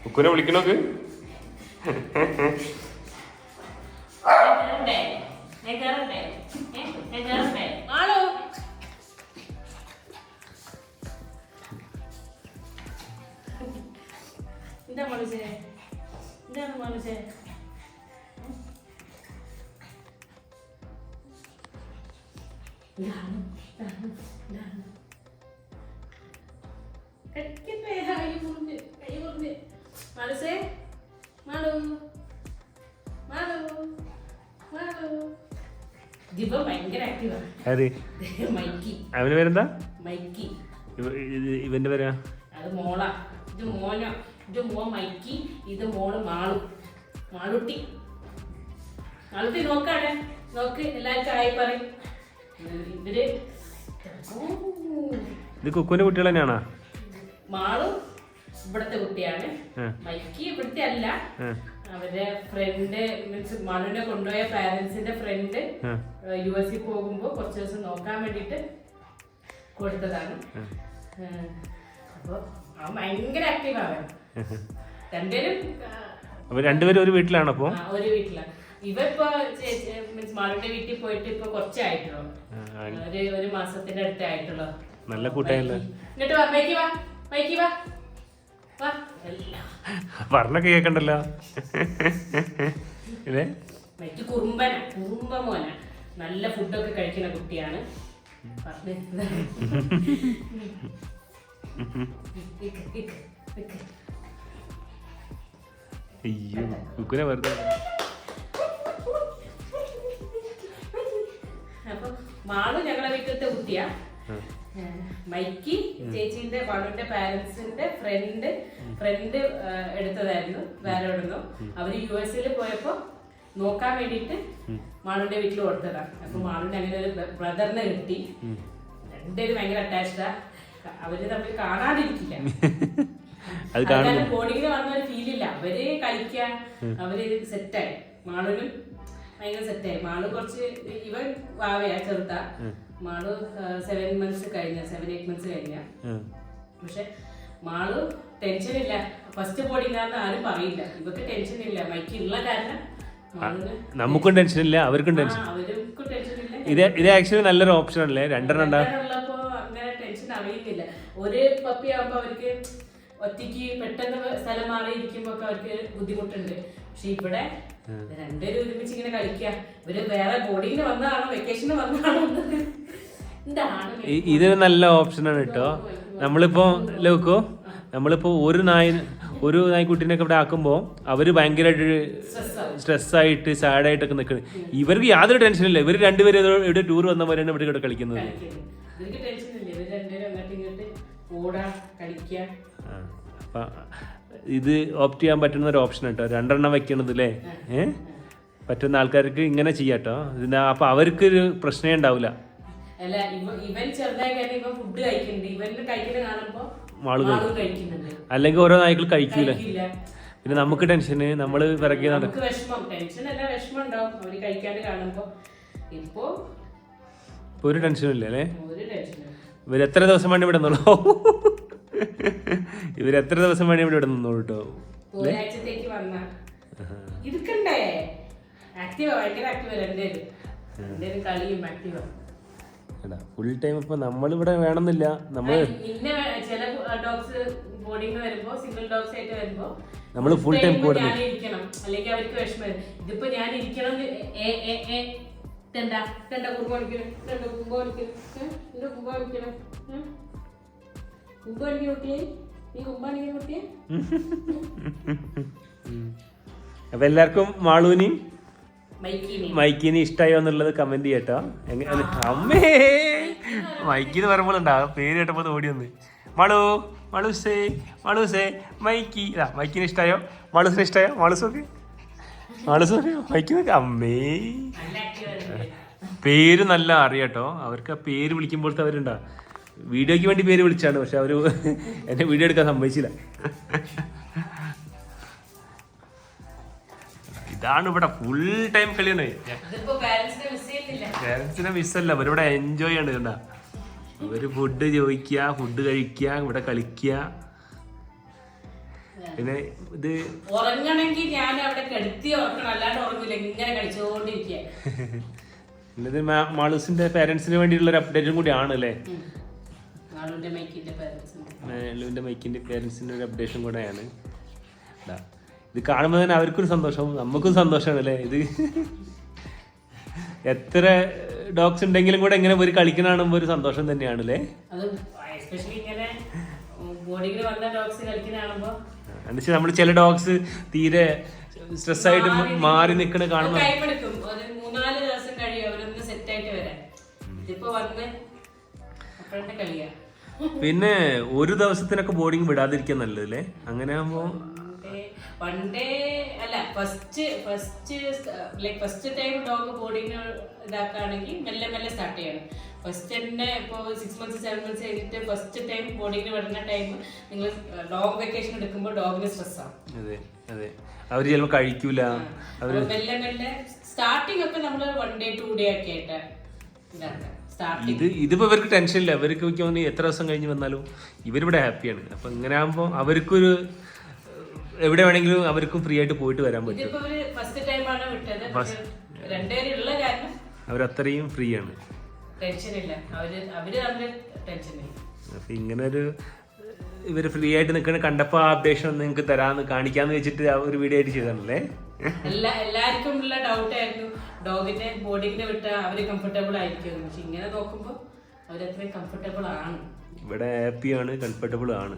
കുക്കുനെ വിളിക്കണോക്ക്. അവന് പേരെന്താ? ഇവന്റെ പേരാ? അത് മോളാ. ഇത് മോനോ? ഇത് മോൻ മൈക്കി, ഇത് മോള് മാളു. മാളുട്ടി. മാളുട്ടി നോക്കാണ്. നോക്ക്, എല്ലാരും ചായ പറയും. ഇവര് ഇത് കുക്കുവിന്റെ കുട്ടികൾ തന്നെയാണോ? മാളു ഇവിടുത്തെ കുട്ടിയാണ്, മൈക്കി ഇവിടുത്തെ അല്ല. അവരുടെ ഫ്രണ്ട് മീൻസ് മാളുവിനെ കൊണ്ടുപോയ പാരന്റ്സിന്റെ ഫ്രണ്ട് US പോകുമ്പോ കുറച്ച് ദിവസം നോക്കാൻ വേണ്ടിട്ട് കൊടുത്തതാണ്. അപ്പൊ അവൻ ഭയങ്കര ആക്റ്റീവ് ആവാൻ. രണ്ടുപേരും ഒരു വീട്ടിലാണ്. അപ്പൊ ഒരു വീട്ടിലാണ്. ഇവപ്പോ മീൻസ് മാളുവിന്റെ വീട്ടിൽ പോയിട്ട് ഇപ്പൊ കുറച്ചായിട്ടുള്ളൂ, ഒരു മാസത്തിന്റെ അടുത്തേ ആയിട്ടുള്ളൂ. നല്ല കൂട്ടായല്ലോ. എന്നിട്ട് വാ മൈക്കി, വാ മൈക്കി, വാ വാ. പറഞ്ഞൊക്കെ കേക്കണ്ടല്ലോ. മൈക്കി കുറുമ്പന, കുറുമ്പ മോന. നല്ല ഫുഡൊക്കെ കഴിക്കുന്ന കുട്ടിയാണ്. അയ്യോ കുക്കുനെ വെറുതെ. അപ്പൊ മാളു ഞങ്ങളെ വീട്ടിലത്തെ കുട്ടിയാ. മൈക്കി ചേച്ചിന്റെ മാളുവിന്റെ പാരന്റ്സിന്റെ ഫ്രണ്ട് എടുത്തതായിരുന്നു വേറെ എവിടുന്നോ. അവര് US പോയപ്പോ നോക്കാൻ വേണ്ടിട്ട് മാളുവിന്റെ വീട്ടിൽ കൊടുത്തതാണ്. അപ്പൊ മാളുവിന്റെ അങ്ങനെ ഒരു ബ്രദറിനെ കിട്ടി. രണ്ടുപേരും ഭയങ്കര അറ്റാച്ച്ഡാ. അവര് തമ്മിൽ കാണാതിരിക്കില്ല. ബോർഡിങ്ങിന് വന്ന ഒരു ഫീലില്ല. അവര് കളിക്കാൻ അവര് സെറ്റായി. മാളുവിനും ഭയങ്കര സെറ്റായി. മാളു കുറച്ച് ഇവൻ വാവയാ, ചെറുതാ. മാളു 7 months കഴിഞ്ഞ, 7-8 months കഴിഞ്ഞ. പക്ഷെ മാളു ടെൻഷൻ ഇല്ല. ഫസ്റ്റ് ബോർഡിംഗാന്ന് ആരും പറയില്ല. ഇവർക്ക് ടെൻഷൻ ഇല്ല. മൈക്ക് ഉള്ള കാരണം നമുക്കും ടെൻഷൻ ഇല്ല, അവർക്കും ടെൻഷൻ. അവർക്കും ടെൻഷൻ ഇല്ല. ഇത് ആക്ച്വലി നല്ലൊരു ഓപ്ഷൻ അല്ലേ? രണ്ടെണ്ണം ഉള്ളപ്പോ അങ്ങനെ ടെൻഷൻ അറിയുന്നില്ല. ഒരു പപ്പി ആകുമ്പോ അവർക്ക് ഒറ്റയ്ക്ക് പെട്ടെന്ന് സ്ഥലം മാറി ഇരിക്കുമ്പോ അവർക്ക് ബുദ്ധിമുട്ടുണ്ട്. പക്ഷെ ഇവിടെ രണ്ടുപേരും ഒരുമിച്ച് ഇങ്ങനെ കളിക്കുക. ഇവര് വേറെ ബോർഡിങ്ങിന് വന്നതാണോ വെക്കേഷന് വന്നതാണോ? ഇതൊരു നല്ല ഓപ്ഷനാണ് കേട്ടോ. നമ്മളിപ്പോ ഒരു നായ്ക്കുട്ടീനൊക്കെ ഇവിടെ ആക്കുമ്പോ അവര് ഭയങ്കരമായിട്ട് സ്ട്രെസ്സായിട്ട് സാഡായിട്ടൊക്കെ നിൽക്കുന്നത്. ഇവർക്ക് യാതൊരു ടെൻഷനില്ല. ഇവര് രണ്ടുപേരും ഇവിടെ ടൂർ വന്ന പോലെയാണ് ഇവിടെ കളിക്കുന്നത്. അപ്പൊ ഇത് ഓപ്റ്റ് ചെയ്യാൻ പറ്റുന്ന ഒരു ഓപ്ഷൻ കേട്ടോ, 2 എണ്ണം വെക്കണത് അല്ലേ? പറ്റുന്ന ആൾക്കാർക്ക് ഇങ്ങനെ ചെയ്യാട്ടോ. അപ്പൊ അവർക്ക് ഒരു പ്രശ്നമേ ഉണ്ടാവില്ല. അല്ലെങ്കിൽ ഓരോ നായ്ക്കൾ കഴിക്കൂല. പിന്നെ നമുക്ക് ടെൻഷന്, നമ്മള് പിറകെ നടക്കും. ഇപ്പൊ ഒരു ടെൻഷനും ഇല്ല അല്ലേ? ഇവരെത്ര ദിവസം വേണ്ടി ഇവിടെ നിന്നോളൂ. ഇവരെത്ര ദിവസം വേണ്ടി ഇവിടെ നിന്നോളൂ കേട്ടോ. ഫുൾ ടൈം ഇപ്പൊ നമ്മളിവിടെ വേണമെന്നില്ല. നമ്മള് നമ്മള് ഫുൾ ടൈം കൂടെ അല്ലെങ്കിൽ അവർക്ക് വിഷമം. ഇതിപ്പോ ഞാൻ ഇരിക്കണം. അപ്പൊ എല്ലാവർക്കും മാളൂനെയും മൈക്കിനെ ഇഷ്ടമായോ എന്നുള്ളത് കമന്റ് ചെയ്യട്ടോ. അമ്മേ മൈക്കി എന്ന് പറയുമ്പോഴുണ്ടാ പേര് കേട്ടപ്പോ ഓടി വന്ന് മാളൂസേ മൈക്കി. മൈക്കിന് ഇഷ്ടമായോ? മാളൂസിന് ഇഷ്ടമായോ? മാളൂസൊക്കെ മൈക്കി നോക്ക. അമ്മേ പേര് നല്ല അറിയാട്ടോ. അവർക്ക് ആ പേര് വിളിക്കുമ്പോഴത്തെ അവരുണ്ടാ. വീഡിയോക്ക് വേണ്ടി പേര് വിളിച്ചാണ്, പക്ഷെ അവര് എന്നെ വീഡിയോ എടുക്കാൻ സമ്മതിച്ചില്ല. ഇതാണ് ഇവിടെ ഫുൾ ടൈം കളിയാണ്. പാരന്റ്സിനെ മിസ്സല്ല, അവരിവിടെ എൻജോയ് ആണ്. കണ്ടാ ഇവര് ഫുഡ് ചോദിക്കുക, ഫുഡ് കഴിക്കുക, ഇവിടെ കളിക്കുക. പിന്നെ ഇത് ഉറങ്ങണമെങ്കിൽ ഞാൻ അവിടെ കിടത്തി ഉറങ്ങണം, അല്ലാണ്ട് ഉറങ്ങില്ല, ഇങ്ങനെ കളിച്ചോണ്ടിരിക്കുക. ഇത് മാളൂസിന്റെ പേരൻസിന് വേണ്ടിയുള്ള ഒരു അപ്ഡേറ്റും കൂടി ആണ് അല്ലേ? മാളുവിന്റെ മൈക്കിന്റെ പേരൻസിന്റെ ഒരു അപ്ഡേഷൻ കൂടെയാണ്. ഇത് കാണുമ്പോൾ തന്നെ അവർക്കൊരു സന്തോഷവും നമുക്കും സന്തോഷമാണ് അല്ലേ? ഇത് എത്ര ഡോഗ്സ് ഉണ്ടെങ്കിലും കൂടെ ഇങ്ങനെ ഒരു കളിക്കുന്ന കാണുമ്പോൾ ഒരു സന്തോഷം തന്നെയാണ് അല്ലേ? എന്നുവെച്ചാൽ നമ്മൾ ചില ഡോഗ്സ് തീരെ സ്ട്രെസ് ആയിട്ട് മാറി നിൽക്കണ കാണുമ്പോൾ പിന്നെ ഒരു ദിവസത്തിനൊക്കെ ബോർഡിങ് വിടാതിരിക്കാൻ നല്ലതല്ലേ? അങ്ങനെ ആകുമ്പോ വൺ ഡേ അല്ല, ഫസ്റ്റ് ടൈം ഡോഗ് ബോർഡിങ് ഇതാക്കുകയാണെങ്കിൽ മെല്ലെ മെല്ലെ സ്റ്റാർട്ട് ചെയ്യണം. ഫസ്റ്റ് തന്നെ ഇപ്പോൾ 6 months 7 months കഴിഞ്ഞിട്ട് ഫസ്റ്റ് ടൈം ബോർഡിങ്ങിന് വരുന്ന ടൈം നിങ്ങൾ ഡോഗ് വെക്കേഷൻ എടുക്കുമ്പോൾ ഡോഗിന് സ്ട്രെസ് ആവും. അതെ അതെ, അവര് ചിലപ്പോൾ കഴിക്കൂല. അവര് മെല്ലെ മെല്ലെ സ്റ്റാർട്ടിങ് ഒക്കെ നമ്മൾ 1 day 2 day ഒക്കെ ആയിട്ട് ഇതാക്കാം. ഇതിപ്പോ ഇവർക്ക് ടെൻഷൻ ഇല്ല. ഇവർക്ക് തോന്നി എത്ര ദിവസം കഴിഞ്ഞ് വന്നാലും ഇവരിവിടെ ഹാപ്പിയാണ്. അപ്പൊ ഇങ്ങനെ ആകുമ്പോൾ അവർക്കൊരു എവിടെ വേണമെങ്കിലും അവർക്കും ഫ്രീ ആയിട്ട് പോയിട്ട് വരാൻ പറ്റും. അവരത്രയും ഫ്രീ ആണ്. അപ്പൊ ഇങ്ങനെ ഒരു ഇവര് ഫ്രീ ആയിട്ട് നിൽക്കണ കണ്ടപ്പോ ആ അപ്ഡേഷൻ നിങ്ങൾക്ക് തരാന്ന് കാണിക്കാന്ന് വെച്ചിട്ട് ഒരു വീഡിയോ ആയിട്ട് ചെയ്തല്ലേ? എല്ലാവർക്കും ഉള്ള ഡൗട്ട് ആയിരുന്നു ഡോഗിന്റെ ബോർഡിങ്ങിനെ വിട്ട അവര് കംഫർട്ടബിൾ ആയിരിക്കും. പക്ഷെ ഇങ്ങനെ നോക്കുമ്പോ അവരത്രയും കംഫർട്ടബിൾ ആണ്. ഇവിടെ ഹാപ്പിയാണ്, കംഫർട്ടബിൾ ആണ്.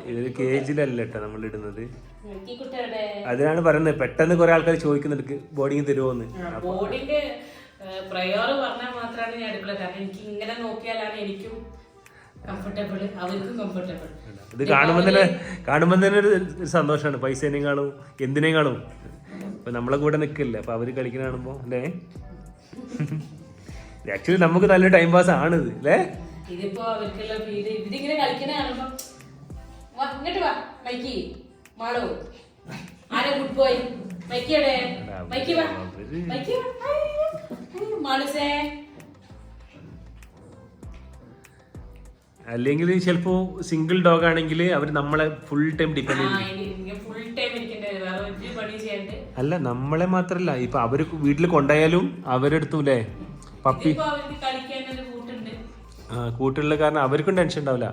ഇതൊരു കേജിലല്ല കേട്ടോ നമ്മൾ ഇടുന്നത്. അതിനാണ് പറയുന്നത്. പെട്ടെന്ന് കുറെ ആൾക്കാർ ചോദിക്കുന്നുണ്ട് ബോർഡിങ് തരുമോന്ന്. ബോർഡിന്റെ പ്രയോറ് പറഞ്ഞാൽ മാത്രമാണ് ഞാൻ എടുക്കില്ല. കാരണം എനിക്ക് ഇങ്ങനെ നോക്കിയാലാണ് എനിക്കും കംഫർട്ടബിൾ, അവർക്കും കംഫർട്ടബിൾ. ഇത് കാണുമ്പോൾ തന്നെ ഒരു സന്തോഷമാണ്. പൈസേനേക്കാളും എന്തിനേക്കാളും ഇപ്പൊ നമ്മളെ കൂടെ നിൽക്കില്ല. അപ്പൊ അവര് കളിക്കുന്ന കാണുമ്പോ അല്ലേ? ആക്ച്വലി നമുക്ക് നല്ല ടൈം പാസ് ആണ് ഇത് അല്ലേ? ഇതിപ്പോ അവർക്കുള്ള ഇതിങ്ങനെ കളിക്കുന്ന കാണുമ്പോ ഇങ്ങോട്ട് വാ മൈക്കി, മാളോ ആരെ ഗുഡ് ബോയ് മൈക്കിയുടെ മൈക്കി വാ മൈക്കി മാളുസേ. അല്ലെങ്കിൽ ചിലപ്പോ സിംഗിൾ ഡോഗ് ആണെങ്കിൽ അവർ നമ്മളെ ഫുൾ ടൈം ഡിപ്പെൻഡ് ചെയ്യും. അല്ല, നമ്മളെ മാത്രല്ല, ഇപ്പൊ അവര് വീട്ടിൽ കൊണ്ടായാലും അവരെടുത്തൂലേ പപ്പി കൂട്ടുള്ള കാരണം അവർക്കും ടെൻഷൻ ഉണ്ടാവില്ല.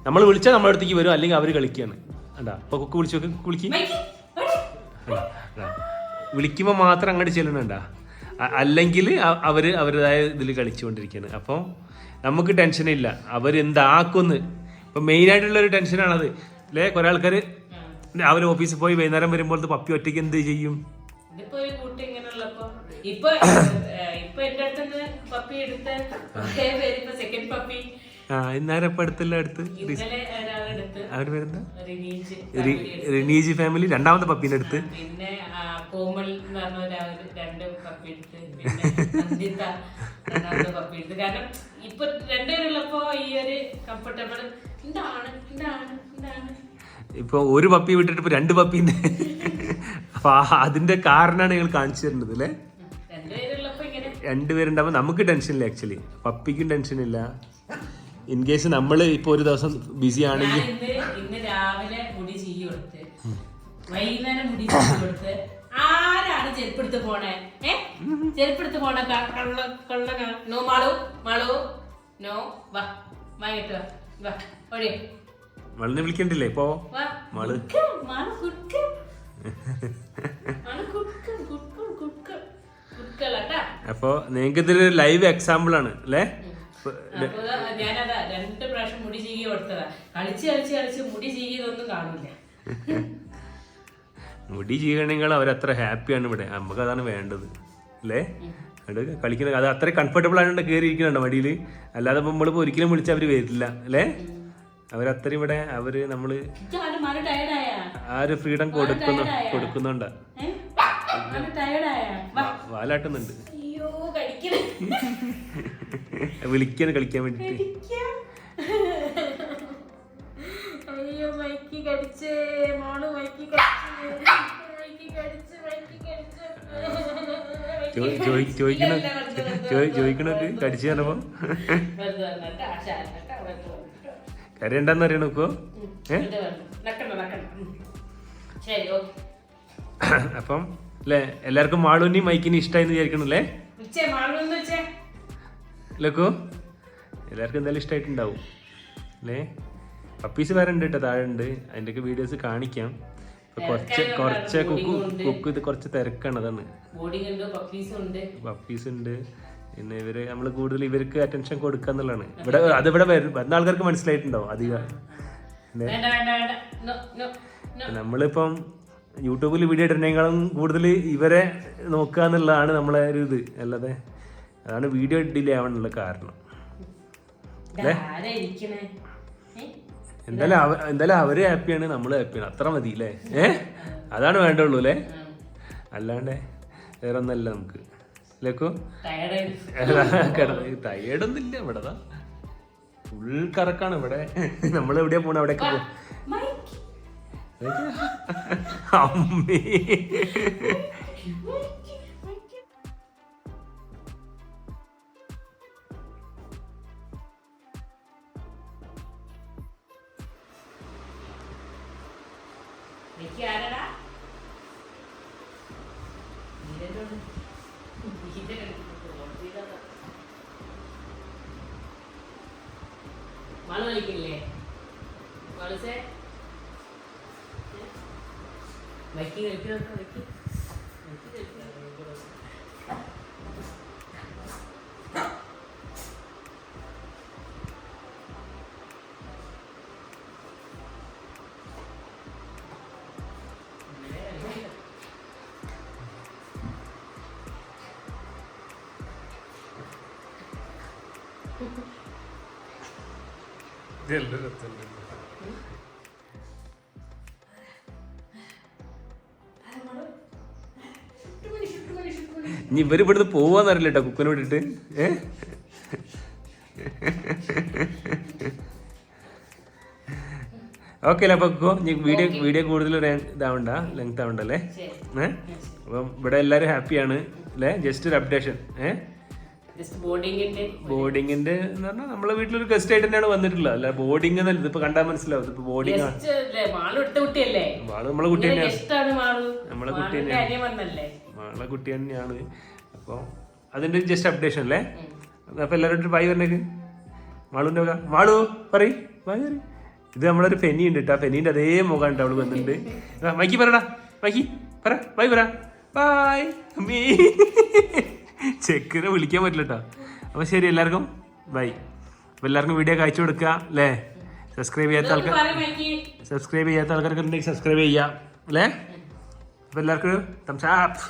നമ്മൾ വിളിച്ചാൽ നമ്മുടെ അടുത്തേക്ക് വരും, അല്ലെങ്കിൽ അവര് കളിക്കാണ്. അണ്ടാ ഇപ്പൊ കുക്ക് വിളിച്ചു വിളിക്കുമ്പോ മാത്രം അങ്ങോട്ട് ചെല്ലണണ്ടാ, അല്ലെങ്കിൽ അവര് അവരുടേതായ ഇതിൽ കളിച്ചുകൊണ്ടിരിക്കുകയാണ്. അപ്പോൾ നമുക്ക് ടെൻഷനില്ല അവരെന്താക്കുന്ന്. ഇപ്പൊ മെയിൻ ആയിട്ടുള്ള ഒരു ടെൻഷനാണത് അല്ലേ? കുറെ ആൾക്കാര് അവര് ഓഫീസിൽ പോയി വൈകുന്നേരം വരുമ്പോൾ പപ്പി ഒറ്റയ്ക്ക് എന്ത് ചെയ്യും? റിനീജ് ഫാമിലി രണ്ടാമത്തെ പപ്പീനെ എടുത്ത്, പിന്നെ കോമൾ എന്ന് പറഞ്ഞ രണ്ട് പപ്പി എടുത്ത്, പിന്നെ പപ്പി എടുത്ത്. കാരണം ഇപ്പൊ രണ്ടുപേരുള്ളപ്പോ ഈ ഒരു കംഫർട്ടബിൾ എന്താണ്. ഇപ്പൊ ഒരു പപ്പി വിട്ടിട്ട് ഇപ്പൊ 2 പപ്പീന്റെ. അപ്പൊ അതിന്റെ കാരണമാണ് നിങ്ങൾ കാണിച്ചു തരുന്നത് അല്ലേ? രണ്ടുപേരുണ്ടാവുമ്പോ നമുക്ക് ടെൻഷനില്ല. ആക്ച്വലി പപ്പിക്കും ടെൻഷനില്ല. ഇൻ കേസ് നമ്മള് ഇപ്പൊ ഒരു ദിവസം ബിസി ആണെങ്കിൽ ഇന്ന് രാവിലെ മുടി ചീകി കൊടുത്ത് വൈകുന്നേരം മുടി ചീകി കൊടുത്ത് ആരാണ് ചെരുപ്പെടുത്ത് പോണേ? ചെരുപ്പെടുത്ത് പോണ നോ മാളു നോ വാ വാങ്ങിട്ട് വാ ഒഴിയേ. മളിനെ വിളിക്കണ്ടില്ലേ ഇപ്പൊ? മാള് അപ്പൊ നിങ്ങൾക്ക് ഇതൊരു ലൈവ് എക്സാമ്പിൾ ആണ് അല്ലേ? ഞാനതാ 2 പ്രാവശ്യം മുടി ചീകി കൊടുത്തതാ. കളിച്ച് മുടി ചീകിയതൊന്നും കാണില്ല. മുടി ചീകണെങ്കിൽ അവരത്ര ഹാപ്പിയാണ് ഇവിടെ. നമുക്ക് അതാണ് വേണ്ടത് അല്ലേ? കളിക്കുന്നത് അത് അത്ര കംഫർട്ടബിൾ ആയിട്ട് കയറി ഇരിക്കുന്നുണ്ടോ മടിയില്? അല്ലാതെ നമ്മളിപ്പോ ഒരിക്കലും വിളിച്ചാൽ അവര് വരില്ല അല്ലേ? അവരത്ര ഇവിടെ അവര് നമ്മള് ആ ഒരു ഫ്രീഡം കൊടുക്കുന്നുണ്ട്. വാലാട്ടുന്നുണ്ട് വിളിക്കാൻ കളിക്കാൻ വേണ്ടിട്ട്. അയ്യോ മൈക്കി കടിച്ചേ മോള്, മൈക്കി കടിച്ചേ. ചോദിക്കണൊക്കെ കടിച്ചു തന്നപ്പോ കാര്യം എന്താന്ന് അറിയണ ഇപ്പൊ അപ്പം അല്ലേ എല്ലാവർക്കും മാളൂന്റെയും മൈക്കിനും ഇഷ്ടമായിന്ന് വിചാരിക്കണല്ലേ ലക്കോ എല്ലാവർക്കും എന്തായാലും ഇഷ്ടമായിട്ടുണ്ടാവും അല്ലേ പപ്പീസ് വേറെ ഉണ്ട് കേട്ടോ താഴെ ഉണ്ട് അതിൻ്റെയൊക്കെ വീഡിയോസ് കാണിക്കാം കുറച്ച് കുക്ക് ഇത് കുറച്ച് തിരക്കാണ് അതാണ് പപ്പീസ് ഉണ്ട് പിന്നെ നമ്മൾ കൂടുതൽ ഇവർക്ക് അറ്റൻഷൻ കൊടുക്കാന്നുള്ളതാണ് ഇവിടെ അതിവിടെ വരുന്ന ആൾക്കാർക്ക് മനസ്സിലായിട്ടുണ്ടാവും അധികം നമ്മളിപ്പം യൂട്യൂബിൽ വീഡിയോ ഇടുന്നതിനേക്കാളും കൂടുതൽ ഇവരെ നോക്കുക എന്നുള്ളതാണ് നമ്മളെ ഒരു ഇത് അല്ലാതെ അതാണ് വീഡിയോ ഡിലേ ആവാനുള്ള കാരണം എന്തായാലും അവര് ഹാപ്പിയാണ് നമ്മള് ഹാപ്പിയാണ് അത്ര മതി അല്ലേ അതാണ് വേണ്ടുള്ളൂ അല്ലേ അല്ലാണ്ട് വേറെ ഒന്നല്ല നമുക്ക് ലേക്കോ ടയേർഡൊന്നും ഇല്ല ഇവിടെ ഫുൾ കറക്കാണ് ഇവിടെ നമ്മൾ എവിടെയാ പോണ അവിടേക്ക് പോ അമ്മേ മാള് കളിക്കില്ലേ മാളൂസേ മൈക്കി കളിക്കുന്നോ ഇനി ഇവര് ഇവിടുന്ന് പോവാന്നറിയില്ല കേട്ടോ കുക്കനെ വിട്ടിട്ട് ഓക്കെ അല്ലേ അപ്പൊ വീഡിയോ കൂടുതൽ ഇതാവണ്ട ലെങ്ത് ആവണ്ടല്ലേ അപ്പം ഇവിടെ എല്ലാരും ഹാപ്പിയാണ് അല്ലേ ജസ്റ്റ് ഒരു അപ്ഡേഷൻ ബോർഡിങ്ങിന്റെ എന്ന് പറഞ്ഞാൽ നമ്മളെ വീട്ടിലൊരു ഗസ്റ്റ് ആയിട്ട് തന്നെയാണ് വന്നിട്ടുള്ളത് അല്ല ബോർഡിംഗ് എന്നല്ല ഇതിപ്പോ കണ്ടാൽ മനസ്സിലാവും ഇതിപ്പോ ബോർഡിംഗ് ആണ് മാള് നമ്മളെ കുട്ടി തന്നെയാണ് നമ്മളെ കുട്ടി തന്നെയാണ് മാളെ കുട്ടി തന്നെയാണ് അപ്പൊ അതിന്റെ ജസ്റ്റ് അപ്ഡേഷൻ അല്ലേ അപ്പൊ എല്ലാവരും ബൈ പറഞ്ഞേക്ക് മാളുന്റെ മാളു പറയ് ബൈ പറ ഇത് നമ്മളൊരു ഫെനി ഉണ്ട് കേട്ടോ ഫെനീന്റെ അതേ മുഖം ഉണ്ട് അവള് വന്നിട്ടുണ്ട് മൈക്കി പറടാ മൈക്കി പറ ബൈ പറ ബൈ അമ്മീ ചെക്കിനെ വിളിക്കാൻ പറ്റില്ല കേട്ടോ അപ്പൊ ശരി എല്ലാവർക്കും ബൈ അപ്പൊ എല്ലാവർക്കും വീഡിയോ ഒക്കെ അയച്ചു കൊടുക്കുക അല്ലേ സബ്സ്ക്രൈബ് ചെയ്യാത്ത ആൾക്കാർക്ക് ഉണ്ടെങ്കിൽ സബ്സ്ക്രൈബ് ചെയ്യാം അല്ലേ അപ്പൊ എല്ലാവർക്കും തംസ് അപ്പ്